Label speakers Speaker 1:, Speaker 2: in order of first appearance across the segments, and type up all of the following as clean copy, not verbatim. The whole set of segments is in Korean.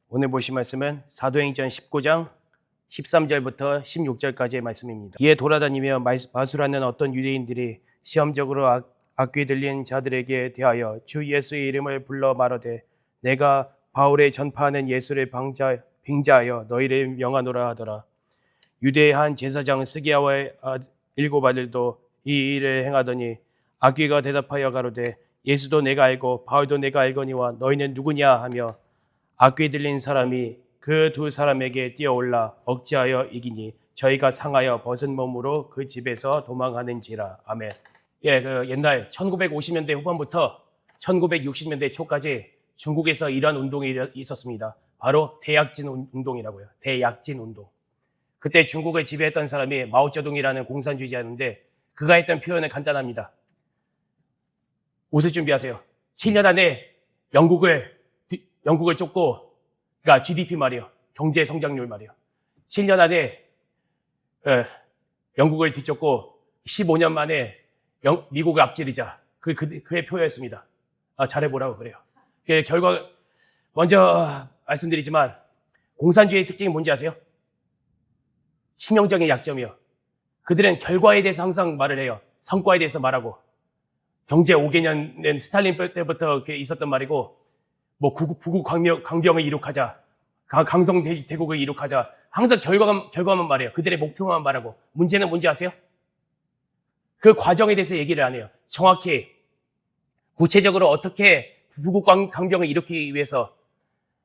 Speaker 1: 오늘 보실 말씀은 사도행전 19장 13절부터 16절까지의 말씀입니다. 이에 돌아다니며 마술하는 어떤 유대인들이 시험적으로 악귀 들린 자들에게 대하여 주 예수의 이름을 불러 말하되 내가 바울의 전파하는 예수를 빙자하여 너희를 명하노라 하더라. 유대의 한 제사장 스기야와의 7 아들도 이 일을 행하더니 악귀가 대답하여 가로되 예수도 내가 알고 바울도 내가 알거니와 너희는 누구냐 하며 악귀 들린 사람이 그 2 사람에게 뛰어올라 억제하여 이기니 저희가 상하여 벗은 몸으로 그 집에서 도망하는지라. 아멘. 옛날 1950년대 후반부터 1960년대 초까지 중국에서 이러한 운동이 있었습니다. 바로 대약진 운동이라고요. 대약진 운동. 그때 중국을 지배했던 사람이 마오쩌둥이라는 공산주의자였는데 그가 했던 표현은 간단합니다. 옷을 준비하세요. 7년 안에 영국을 쫓고, 그러니까 GDP 말이에요. 경제 성장률 말이에요. 7년 안에 영국을 뒤쫓고 15년 만에 미국을 앞지르자. 그의 표였습니다. 잘해보라고 그래요. 결과 먼저 말씀드리지만 공산주의의 특징이 뭔지 아세요? 치명적인 약점이요. 그들은 결과에 대해서 항상 말을 해요. 성과에 대해서 말하고. 경제 5개년은 스탈린 때부터 있었던 말이고, 뭐 부국 강병을 이룩하자, 강성 대국을 이룩하자. 항상 결과만 말해요. 그들의 목표만 말하고. 문제는 뭔지 아세요? 그 과정에 대해서 얘기를 안 해요. 정확히 구체적으로 어떻게 부국 강병을 일으키기 위해서,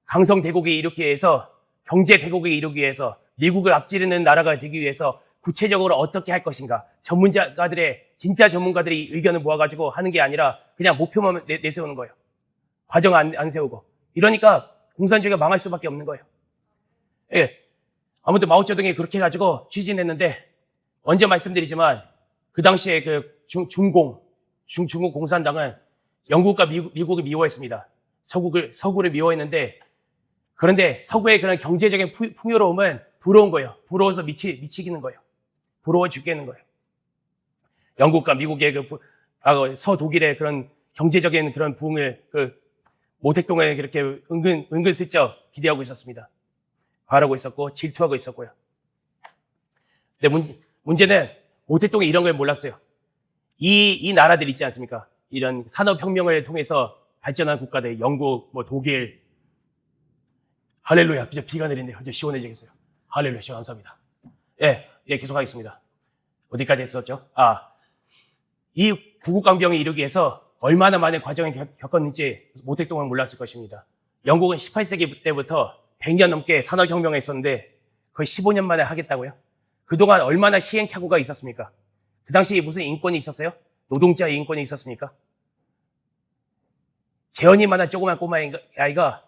Speaker 1: 강성 대국을 일으키기 위해서, 경제 대국을 이루기 위해서, 미국을 앞지르는 나라가 되기 위해서 구체적으로 어떻게 할 것인가. 진짜 전문가들이 의견을 모아가지고 하는 게 아니라 그냥 목표만 내세우는 거예요. 과정 안 세우고. 이러니까 공산주의가 망할 수밖에 없는 거예요. 아무튼 마오쩌둥이 그렇게 해가지고 추진했는데, 먼저 말씀드리지만 그 당시에 중국 공산당은 영국과 미국을 미워했습니다. 서구를 미워했는데, 그런데 서구의 그런 경제적인 풍요로움은 부러운 거예요. 부러워서 미치겠는 거예요. 부러워 죽겠는 거예요. 영국과 미국의 서독일의 그런 경제적인 그런 부흥을, 모택동을 그렇게 은근슬쩍 기대하고 있었습니다. 바라고 있었고, 질투하고 있었고요. 근데 문제는 모택동이 이런 걸 몰랐어요. 이 나라들 있지 않습니까? 이런 산업혁명을 통해서 발전한 국가들, 영국, 독일. 할렐루야. 비가 내리는데 이제 시원해지겠어요. 할렐루야. 감사합니다. 계속하겠습니다. 어디까지 했었죠? 이 부국강병을 이루기 위해서 얼마나 많은 과정을 겪었는지 모택동은 몰랐을 것입니다. 영국은 18세기 때부터 100년 넘게 산업혁명을 했었는데 거의 15년 만에 하겠다고요? 그동안 얼마나 시행착오가 있었습니까? 그 당시에 무슨 인권이 있었어요? 노동자의 인권이 있었습니까? 재현이만한 조그만 꼬마아이가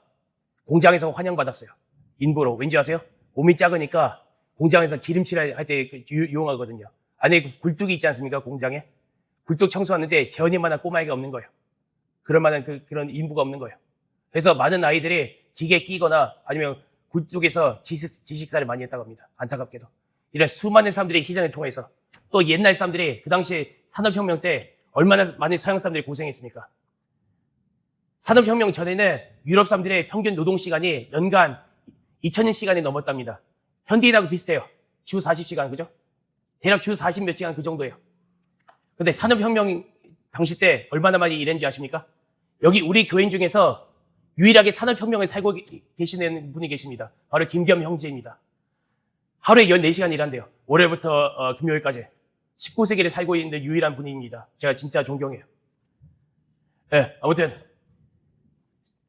Speaker 1: 공장에서 환영받았어요. 인부로. 왠지 아세요? 몸이 작으니까 공장에서 기름칠 할 때 유용하거든요. 안에 굴뚝이 있지 않습니까? 공장에. 굴뚝 청소하는데 재현이만한 꼬마아이가 없는 거예요. 그럴 만한 그런 인부가 없는 거예요. 그래서 많은 아이들이 기계에 끼거나 아니면 굴뚝에서 지식사를 많이 했다고 합니다. 안타깝게도. 이런 수많은 사람들의 희생을 통해서, 또 옛날 사람들이 그 당시 산업혁명 때 얼마나 많은 서양 사람들이 고생했습니까? 산업혁명 전에는 유럽 사람들의 평균 노동시간이 연간 2000시간이 넘었답니다. 현대인하고 비슷해요. 주 40시간, 그죠? 대략 주 40몇 시간 그 정도예요. 근데 산업혁명 당시 때 얼마나 많이 일했는지 아십니까? 여기 우리 교인 중에서 유일하게 산업혁명을 살고 계시는 분이 계십니다. 바로 김겸 형제입니다. 하루에 14시간 일한대요. 월요일부터 금요일까지. 19세기를 살고 있는 유일한 분입니다. 제가 진짜 존경해요. 아무튼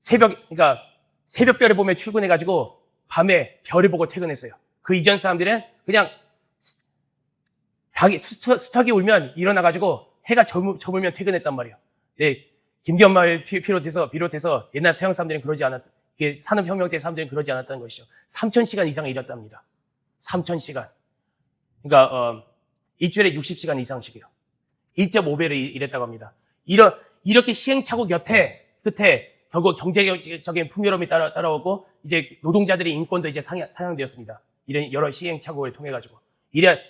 Speaker 1: 새벽별을 보며 출근해가지고 밤에 별을 보고 퇴근했어요. 그 이전 사람들은 그냥 수탉이 울면 일어나가지고 해가 저물면 퇴근했단 말이에요. 김겸마를 비롯해서 옛날 서양 사람들은 그러지 않았다. 산업혁명 때 사람들은 그러지 않았다는 것이죠. 3000시간 이상 일했답니다. 3000시간. 그러니까 일주일에 60시간 이상씩이요. 1.5배를 일했다고 합니다. 이렇게 시행착오 끝에 결국 경제적인 풍요로움이 따라오고 이제 노동자들의 인권도 이제 상향되었습니다. 이런 여러 시행착오를 통해 가지고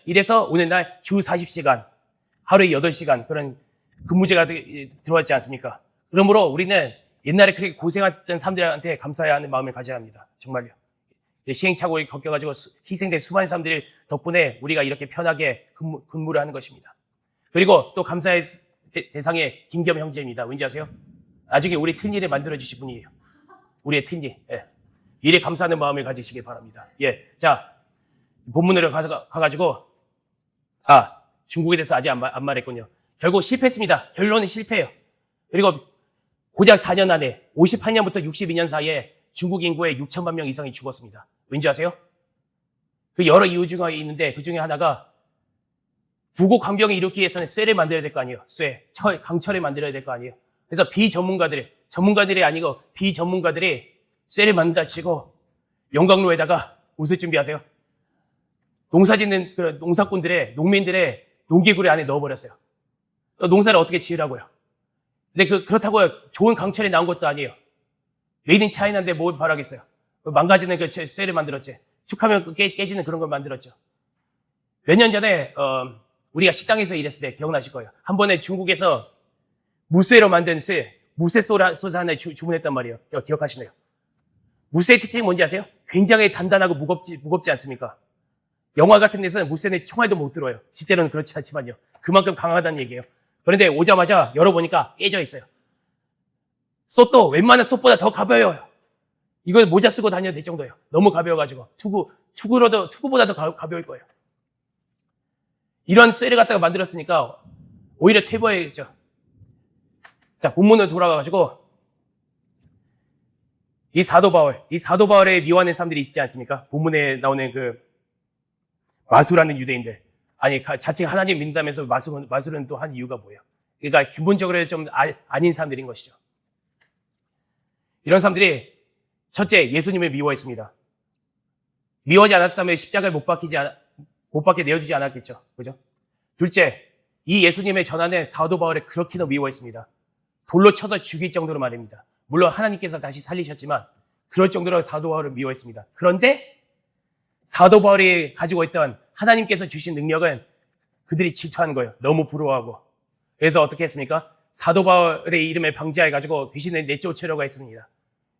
Speaker 1: 이래서 오늘날 주 40시간, 하루에 8시간 그런 근무제가 들어왔지 않습니까? 그러므로 우리는 옛날에 그렇게 고생했던 사람들한테 감사해야 하는 마음을 가져야 합니다. 정말요. 시행착오를 겪어가지고 희생된 수많은 사람들 덕분에 우리가 이렇게 편하게 근무를 하는 것입니다. 그리고 또 감사의 대상의 김겸 형제입니다. 왠지 아세요? 나중에 우리 튼일을 만들어주신 분이에요. 우리의 튼일. 예. 일에 감사하는 마음을 가지시기 바랍니다. 예. 자, 본문으로 가가지고, 중국에 대해서 아직 안 말했군요. 결국 실패했습니다. 결론은 실패예요. 그리고 고작 4년 안에 58년부터 62년 사이에 중국 인구의 6천만 명 이상이 죽었습니다. 왠지 아세요? 그 여러 이유 중에 있는데 그 중에 하나가 부국 강병을 일으키기 위해서는 쇠를 만들어야 될 거 아니에요. 쇠, 강철을 만들어야 될 거 아니에요. 그래서 전문가들이 아니고 비전문가들이 쇠를 만든다 치고 영광로에다가 옷을 준비하세요. 농사짓는 그 농민들의 농기구를 안에 넣어버렸어요. 농사를 어떻게 지으라고요? 근데 그렇다고 좋은 강철이 나온 것도 아니에요. 메이드 인 차이나인데 뭘 바라겠어요? 망가지는 그 쇠를 만들었지. 축하면 깨지는 그런 걸 만들었죠. 몇 년 전에 우리가 식당에서 일했을 때 기억나실 거예요. 한 번에 중국에서 무쇠로 만든 무쇠 소스 하나 주문했단 말이에요. 기억하시네요. 무쇠의 특징이 뭔지 아세요? 굉장히 단단하고 무겁지 않습니까? 영화 같은 데서는 무쇠는 총알도 못 들어요. 실제로는 그렇지 않지만요. 그만큼 강하다는 얘기예요. 그런데 오자마자 열어보니까 깨져 있어요. 솥도 웬만한 솥보다 더 가벼워요. 이걸 모자 쓰고 다녀도 될 정도예요. 너무 가벼워가지고 투구보다 더 가벼울 거예요. 이런 쇠를 갖다가 만들었으니까 오히려 퇴보해야겠죠. 자, 본문으로 돌아가가지고 이 사도 바울에 미워하는 사람들이 있지 않습니까? 본문에 나오는 그 마술하는 유대인들. 아니, 자칭 하나님 믿는다면서 마술은 또 한 이유가 뭐예요? 그러니까 기본적으로 좀 아닌 사람들인 것이죠. 이런 사람들이 첫째, 예수님을 미워했습니다. 미워하지 않았다면 십자가를 못 박게 내어주지 않았겠죠. 그죠? 둘째, 이 예수님의 전하는 사도 바울을 그렇게도 미워했습니다. 돌로 쳐서 죽일 정도로 말입니다. 물론 하나님께서 다시 살리셨지만 그럴 정도로 사도 바울을 미워했습니다. 그런데 사도 바울이 가지고 있던 하나님께서 주신 능력은 그들이 질투하는 거예요. 너무 부러워하고. 그래서 어떻게 했습니까? 사도 바울의 이름을 방지해가지고 귀신을 내쫓으려고 했습니다.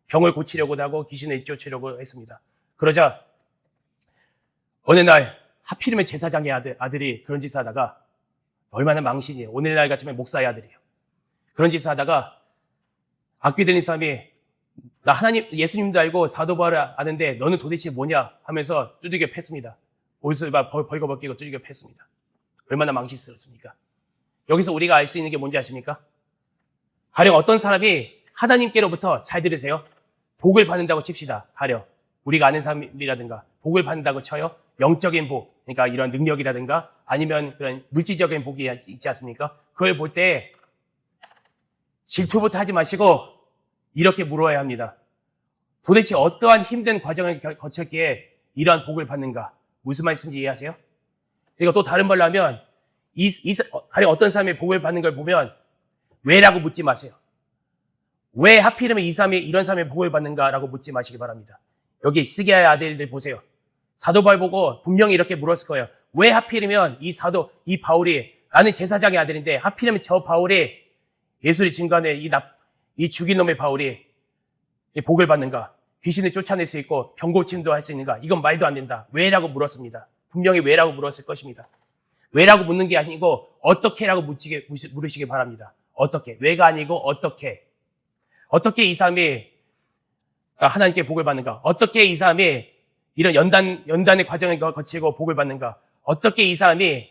Speaker 1: 병을 고치려고 하고 귀신을 내쫓으려고 했습니다. 그러자 어느 날 하필이면 제사장의 아들이 그런 짓을 하다가 얼마나 망신이에요. 오늘날 같으면 목사의 아들이에요. 그런 짓을 하다가 악귀 들린 사람이 나 하나님 예수님도 알고 사도 바울을 아는데 너는 도대체 뭐냐 하면서 두들겨 팼습니다. 옷을 벌거벗기고 두들겨 팼습니다. 얼마나 망신스럽습니까? 여기서 우리가 알 수 있는 게 뭔지 아십니까? 가령 어떤 사람이 하나님께로부터 잘 들으세요. 복을 받는다고 칩시다. 가령 우리가 아는 사람이라든가 복을 받는다고 쳐요. 영적인 복, 그러니까 이런 능력이라든가 아니면 그런 물질적인 복이 있지 않습니까? 그걸 볼 때 질투부터 하지 마시고 이렇게 물어야 합니다. 도대체 어떠한 힘든 과정을 거쳤기에 이러한 복을 받는가? 무슨 말씀인지 이해하세요? 그리고 또 다른 말로 하면 가령 어떤 사람이 복을 받는 걸 보면 왜라고 묻지 마세요. 왜 하필이면 이런 사람이 복을 받는가라고 묻지 마시기 바랍니다. 여기 스기야의 아들들 보세요. 사도 바울 보고 분명히 이렇게 물었을 거예요. 왜 하필이면 이 바울이 나는 제사장의 아들인데 하필이면 저 바울이 예수를 증거하는 이 죽인 놈의 바울이 복을 받는가? 귀신을 쫓아낼 수 있고 병 고침도 할 수 있는가? 이건 말도 안 된다. 왜라고 물었습니다. 분명히 왜라고 물었을 것입니다. 왜라고 묻는 게 아니고 어떻게라고 물으시기 바랍니다. 어떻게? 왜가 아니고 어떻게? 어떻게 이 사람이 하나님께 복을 받는가? 어떻게 이 사람이 이런 연단의 과정을 거치고 복을 받는가? 어떻게 이 사람이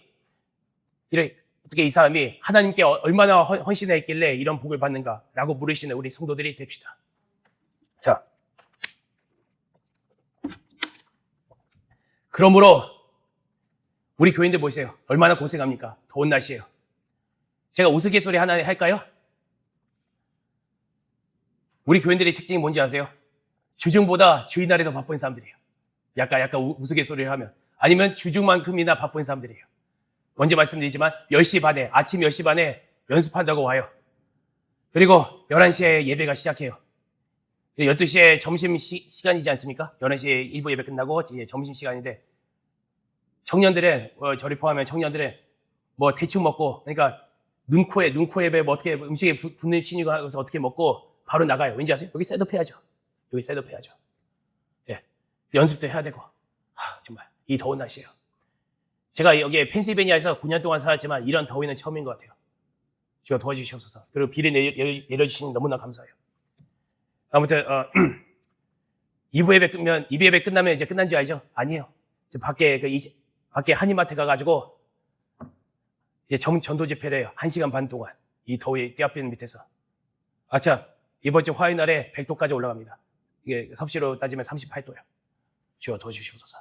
Speaker 1: 하나님께 얼마나 헌신했길래 이런 복을 받는가라고 물으시는 우리 성도들이 됩시다. 자, 그러므로 우리 교인들 보세요. 얼마나 고생합니까? 더운 날씨예요. 제가 우스갯소리 하나 할까요? 우리 교인들의 특징이 뭔지 아세요? 주중보다 주일날이 더 바쁜 사람들이에요. 약간 우스갯소리를 하면. 아니면 주중만큼이나 바쁜 사람들이에요. 먼저 말씀드리지만 아침 10시 반에 연습한다고 와요. 그리고 11시에 예배가 시작해요. 12시에 점심시간이지 않습니까? 11시에 일부 예배 끝나고 이제 점심시간인데 저를 포함한 청년들은 뭐 대충 먹고, 그러니까 눈, 코, 예배 뭐 어떻게 음식에 붙는 신이고 해서 어떻게 먹고 바로 나가요. 왠지 아세요? 여기 셋업해야죠. 여기 셋업해야죠. 예, 연습도 해야 되고. 정말 이 더운 날씨에요. 제가 여기 펜실베니아에서 9년 동안 살았지만 이런 더위는 처음인 것 같아요. 주가 도와주시옵소서. 그리고 비를 내려주시니 너무나 감사해요. 아무튼 2부 예배 끝나면 이제 끝난 줄 알죠? 아니에요. 이제 밖에 한인마트 가가지고 이제 전도 집회를 해요. 1시간 반 동안 이 더위 떼어피는 밑에서. 참 이번 주 화요일 날에 100도까지 올라갑니다. 이게 섭씨로 따지면 38도예요. 주여 도와주시옵소서.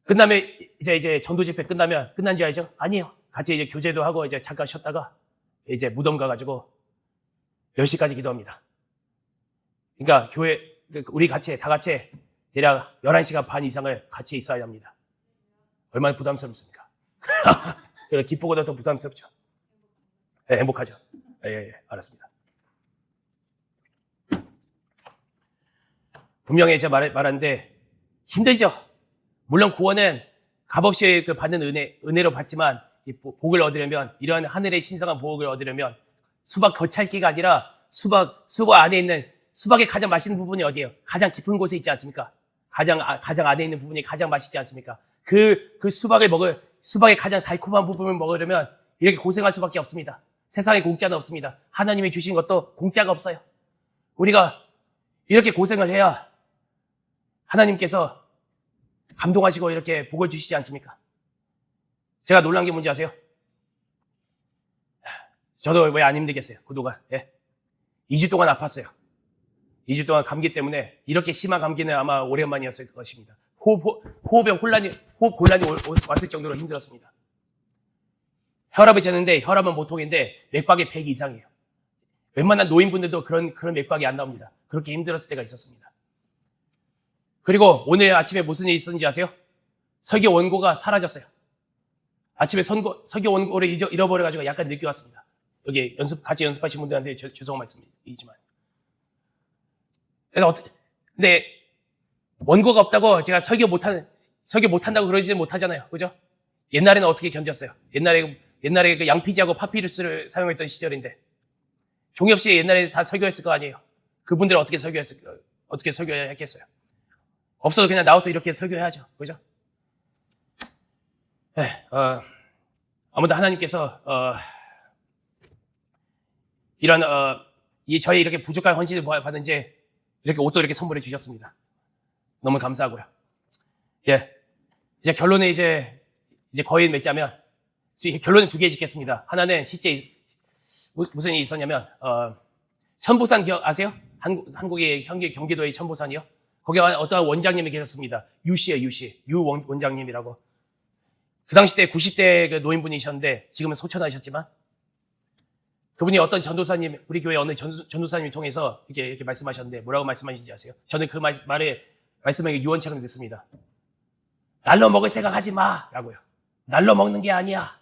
Speaker 1: 끝나면 이제 전도 집회 끝나면 끝난 줄 알죠? 아니에요. 같이 이제 교제도 하고 이제 잠깐 쉬었다가 이제 무덤 가가지고 10시까지 기도합니다. 그러니까 우리 다 같이 대략 11시간 반 이상을 같이 있어야 합니다. 얼마나 부담스럽습니까? 기쁘고도 더 부담스럽죠. 네, 행복하죠. 예, 알았습니다. 분명히 제가 말하는데 힘들죠. 물론 구원은 값없이 받는 은혜로 받지만 복을 얻으려면 이런 하늘의 신성한 복을 얻으려면 수박 겉핥기가 아니라 수박 안에 있는 수박의 가장 맛있는 부분이 어디예요? 가장 깊은 곳에 있지 않습니까? 가장 안에 있는 부분이 가장 맛있지 않습니까? 그 수박의 가장 달콤한 부분을 먹으려면 이렇게 고생할 수밖에 없습니다. 세상에 공짜는 없습니다. 하나님이 주신 것도 공짜가 없어요. 우리가 이렇게 고생을 해야 하나님께서 감동하시고 이렇게 복을 주시지 않습니까? 제가 놀란 게 뭔지 아세요? 저도 왜 안 힘들겠어요? 그동안 2주 동안 아팠어요. 2주 동안 감기 때문에 이렇게 심한 감기는 아마 오랜만이었을 것입니다. 호흡 곤란이 왔을 정도로 힘들었습니다. 혈압을 재는데 혈압은 보통인데 맥박이 100 이상이에요. 웬만한 노인분들도 그런 맥박이 안 나옵니다. 그렇게 힘들었을 때가 있었습니다. 그리고 오늘 아침에 무슨 일이 있었는지 아세요? 설교 원고가 사라졌어요. 아침에 설교 원고를 잃어버려가지고 약간 늦게 왔습니다. 여기 같이 연습하신 분들한테 죄송한 말씀이지만. 근데 원고가 없다고 제가 설교 못한다고 그러지는 못하잖아요. 그죠? 옛날에는 어떻게 견뎠어요? 옛날에 그 양피지하고 파피루스를 사용했던 시절인데 종이 없이 옛날에 다 설교했을 거 아니에요. 그분들은 어떻게 설교했겠어요? 없어도 그냥 나와서 이렇게 설교해야죠. 그죠? 아무튼 하나님께서 이런 저희 이렇게 부족한 헌신을 받은지 이렇게 옷도 이렇게 선물해 주셨습니다. 너무 감사하고요. 이제 결론은 이제 거의 맺자면 결론은 2개 짓겠습니다. 하나는 실제 무슨 일이 있었냐면 천보산 아세요? 한국의 경기도의 천보산이요. 거기 어떤 원장님이 계셨습니다. 유 원장님이라고. 그 당시 때 90대 그 노인분이셨는데 지금은 소천하셨지만 그분이 어떤 전도사님, 우리 교회 어느 전도사님을 통해서 이렇게 말씀하셨는데 뭐라고 말씀하신지 아세요? 저는 그 말씀에 유언처럼 듣습니다. 날로 먹을 생각하지 마! 라고요. 날로 먹는 게 아니야.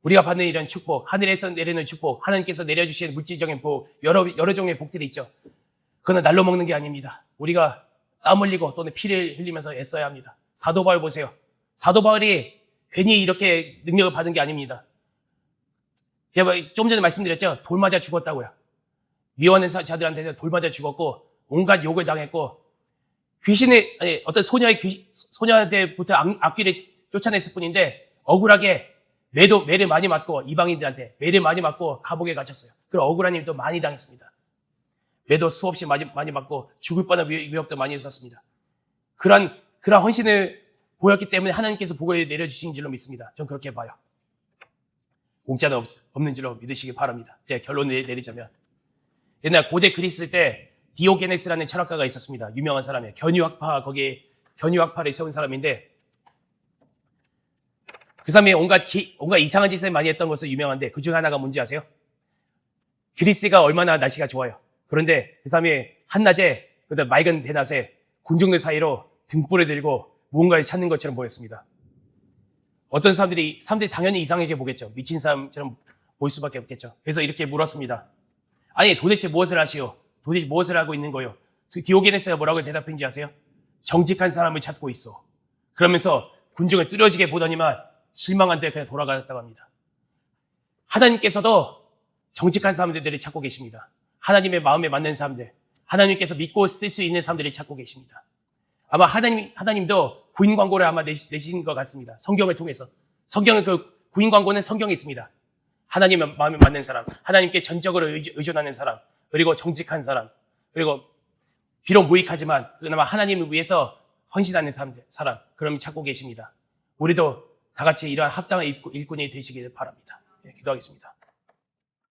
Speaker 1: 우리가 받는 이런 축복, 하늘에서 내리는 축복, 하나님께서 내려주시는 물질적인 복, 여러 종류의 복들이 있죠. 그건 날로 먹는 게 아닙니다. 우리가 땀 흘리고 또는 피를 흘리면서 애써야 합니다. 사도 바울 보세요. 사도 바울이 괜히 이렇게 능력을 받은 게 아닙니다. 제가 좀 전에 말씀드렸죠. 돌 맞아 죽었다고요. 미워하는 자들한테는 돌 맞아 죽었고 온갖 욕을 당했고 어떤 소녀한테부터 악귀를 쫓아냈을 뿐인데 억울하게 매를 많이 맞고 이방인들한테 매를 많이 맞고 감옥에 갇혔어요. 그리고 억울한 일도 많이 당했습니다. 매도 수없이 많이 맞고 죽을 뻔한 위협도 많이 있었습니다. 그런 헌신을 보였기 때문에 하나님께서 복을 내려주신 줄로 믿습니다. 전 그렇게 봐요. 공짜는 없는 줄로 믿으시기 바랍니다. 제가 결론을 내리자면 옛날 고대 그리스 때 디오게네스라는 철학가가 있었습니다. 유명한 사람이에요. 견유학파를 세운 사람인데 그 사람이 온갖 이상한 짓을 많이 했던 것으로 유명한데 그 중 하나가 뭔지 아세요? 그리스가 얼마나 날씨가 좋아요. 그런데 그 사람이 한낮에 맑은 대낮에 군중들 사이로 등불을 들고 무언가를 찾는 것처럼 보였습니다. 어떤 사람들이 당연히 이상하게 보겠죠. 미친 사람처럼 보일 수밖에 없겠죠. 그래서 이렇게 물었습니다. 아니 도대체 무엇을 하시오? 도대체 무엇을 하고 있는 거요? 디오게네스가 뭐라고 대답했는지 아세요? 정직한 사람을 찾고 있어. 그러면서 군중을 뚫어지게 보더니만 실망한 데 그냥 돌아갔다고 합니다. 하나님께서도 정직한 사람들이 찾고 계십니다. 하나님의 마음에 맞는 사람들, 하나님께서 믿고 쓸 수 있는 사람들이 찾고 계십니다. 아마 하나님도 구인 광고를 아마 내신 것 같습니다. 성경을 통해서. 성경의 그 구인 광고는 성경에 있습니다. 하나님의 마음에 맞는 사람, 하나님께 전적으로 의존하는 사람, 그리고 정직한 사람, 그리고 비록 무익하지만 그나마 하나님을 위해서 헌신하는 사람, 그럼 찾고 계십니다. 우리도 다 같이 이러한 합당한 일꾼이 되시길 바랍니다. 기도하겠습니다.